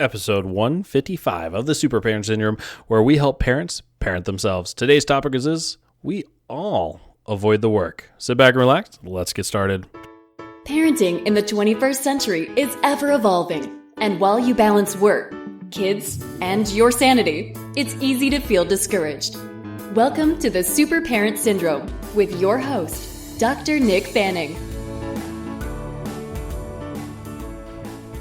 Episode 155 of the Super Parent Syndrome, where we help parents parent themselves. Today's topic is we all avoid the work. Sit back and relax. Let's get started. Parenting in the 21st century is ever evolving. And while you balance work, kids, and your sanity, it's easy to feel discouraged. Welcome to the Super Parent Syndrome with your host, Dr. Nick Fanning.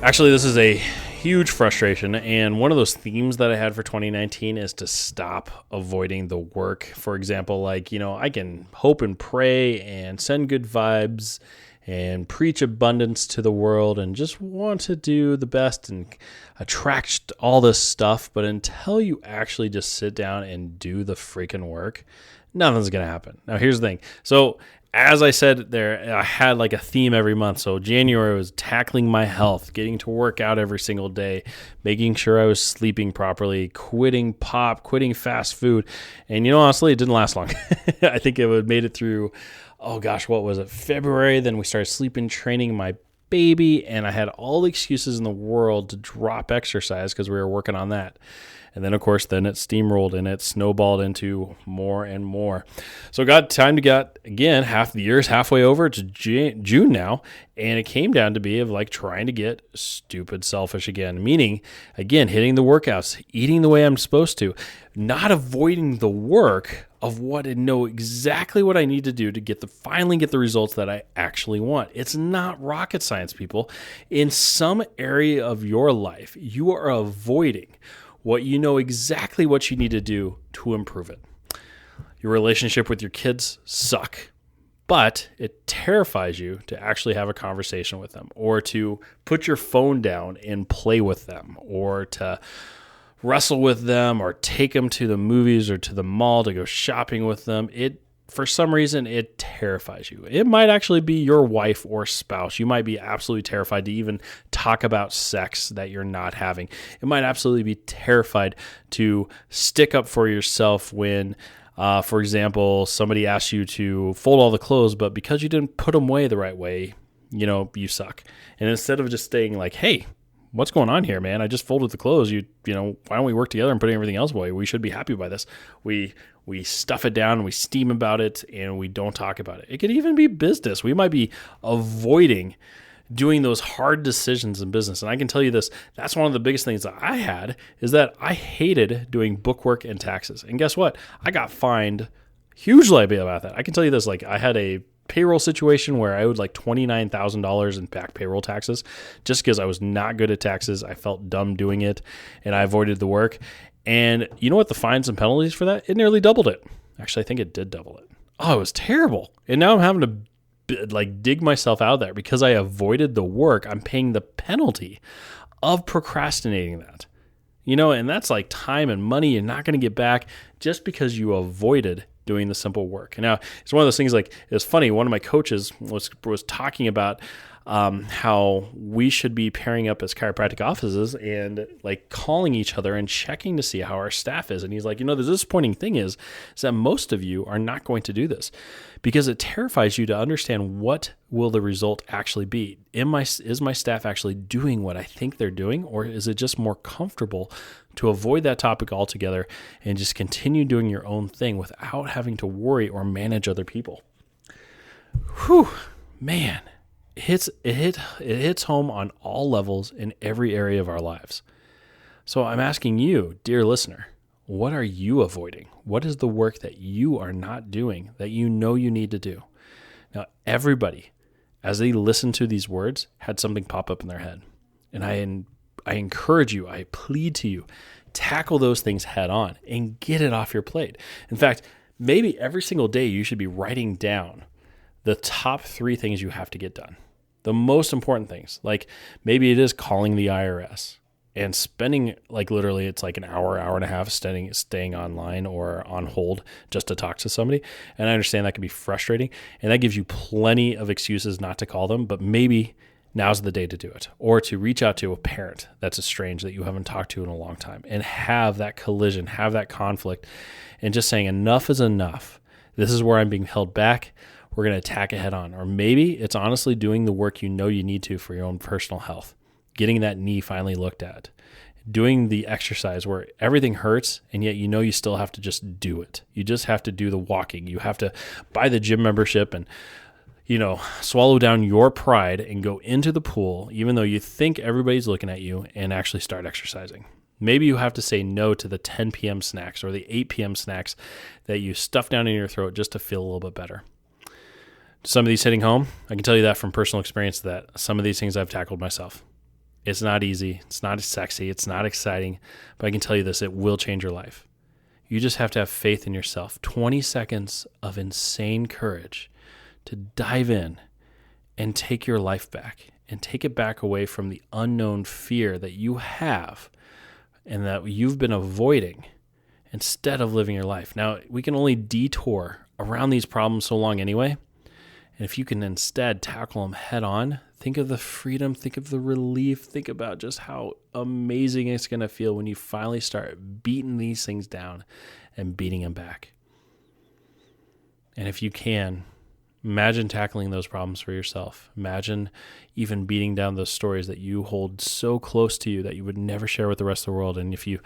Actually, this is a huge frustration, and one of those themes that I had for 2019 is to stop avoiding the work. For example, I can hope and pray and send good vibes and preach abundance to the world and just want to do the best and attract all this stuff, but until you actually just sit down and do the freaking work, nothing's going to happen. Now, here's the thing. So as I said there, I had like a theme every month. So January was tackling my health, getting to work out every single day, making sure I was sleeping properly, quitting pop, quitting fast food. And honestly, it didn't last long. I think it made it through, what was it? February. Then we started sleeping training my baby, and I had all the excuses in the world to drop exercise because we were working on that. And then, of course, it steamrolled and it snowballed into more and more. So again, half the year is halfway over. It's June now. And it came down to be of trying to get stupid selfish again. Meaning, again, hitting the workouts, eating the way I'm supposed to, not avoiding the work of what I know exactly what I need to do to finally get the results that I actually want. It's not rocket science, people. In some area of your life, you are avoiding what you know exactly what you need to do to improve it. Your relationship with your kids suck, but it terrifies you to actually have a conversation with them, or to put your phone down and play with them, or to wrestle with them, or take them to the movies or to the mall to go shopping with them. For some reason, it terrifies you. It might actually be your wife or spouse. You might be absolutely terrified to even talk about sex that you're not having. It might absolutely be terrified to stick up for yourself when, for example, somebody asks you to fold all the clothes, but because you didn't put them away the right way, you suck. And instead of just staying like, hey, what's going on here, man? I just folded the clothes. Why don't we work together and put everything else away? We should be happy by this. We stuff it down, we steam about it, and we don't talk about it. It could even be business. We might be avoiding doing those hard decisions in business. And I can tell you this, that's one of the biggest things that I had, is that I hated doing bookwork and taxes. And guess what? I got fined hugely about that. I can tell you this, I had a payroll situation where I owed $29,000 in back payroll taxes just because I was not good at taxes. I felt dumb doing it, and I avoided the work. And you know what the fines and penalties for that? It nearly doubled it. Actually, I think it did double it. Oh, it was terrible. And now I'm having to dig myself out of there because I avoided the work. I'm paying the penalty of procrastinating that. And that's time and money you're not going to get back just because you avoided doing the simple work. Now, it's one of those things it's funny. One of my coaches was talking about how we should be pairing up as chiropractic offices and calling each other and checking to see how our staff is. And he's like, the disappointing thing is that most of you are not going to do this because it terrifies you to understand what will the result actually be. Is my staff actually doing what I think they're doing, or is it just more comfortable to avoid that topic altogether and just continue doing your own thing without having to worry or manage other people? Whew, man. It hits home on all levels in every area of our lives. So I'm asking you, dear listener, what are you avoiding? What is the work that you are not doing that you know you need to do? Now, everybody, as they listen to these words, had something pop up in their head. And I encourage you, I plead to you, tackle those things head on and get it off your plate. In fact, maybe every single day you should be writing down the top 3 things you have to get done. The most important things, maybe it is calling the IRS and spending literally it's an hour and a half staying online or on hold just to talk to somebody. And I understand that can be frustrating, and that gives you plenty of excuses not to call them, but maybe now's the day to do it, or to reach out to a parent that's estranged that you haven't talked to in a long time and have that collision, have that conflict, and just saying enough is enough. This is where I'm being held back. We're going to attack it head on. Or maybe it's honestly doing the work you know you need to for your own personal health, getting that knee finally looked at doing the exercise where everything hurts and yet you still have to just do it. You just have to do the walking. You have to buy the gym membership and swallow down your pride and go into the pool, even though you think everybody's looking at you, and actually start exercising. Maybe you have to say no to the 10 p.m. snacks or the 8 p.m. snacks that you stuff down in your throat just to feel a little bit better. Some of these hitting home, I can tell you that from personal experience that some of these things I've tackled myself. It's not easy. It's not sexy. It's not exciting. But I can tell you this, it will change your life. You just have to have faith in yourself. 20 seconds of insane courage to dive in and take your life back and take it back away from the unknown fear that you have and that you've been avoiding instead of living your life. Now, we can only detour around these problems so long anyway. And if you can instead tackle them head on, think of the freedom, think of the relief, think about just how amazing it's going to feel when you finally start beating these things down and beating them back. And if you can, imagine tackling those problems for yourself. Imagine even beating down those stories that you hold so close to you that you would never share with the rest of the world. And if you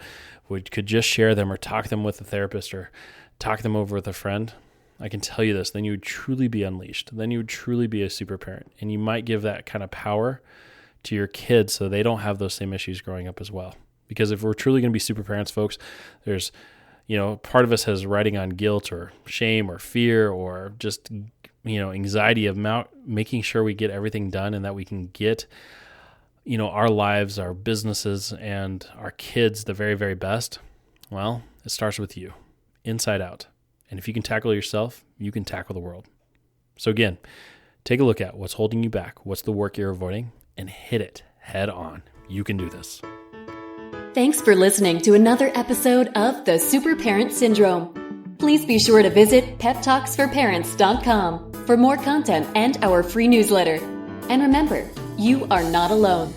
could just share them or talk them with a therapist or talk them over with a friend, I can tell you this, then you would truly be unleashed. Then you would truly be a super parent. And you might give that kind of power to your kids so they don't have those same issues growing up as well. Because if we're truly going to be super parents, folks, there's, part of us has riding on guilt or shame or fear or just, anxiety of making sure we get everything done and that we can get, our lives, our businesses, and our kids the very, very best. Well, it starts with you, inside out. And if you can tackle yourself, you can tackle the world. So again, take a look at what's holding you back, what's the work you're avoiding, and hit it head on. You can do this. Thanks for listening to another episode of The Super Parent Syndrome. Please be sure to visit peptalksforparents.com for more content and our free newsletter. And remember, you are not alone.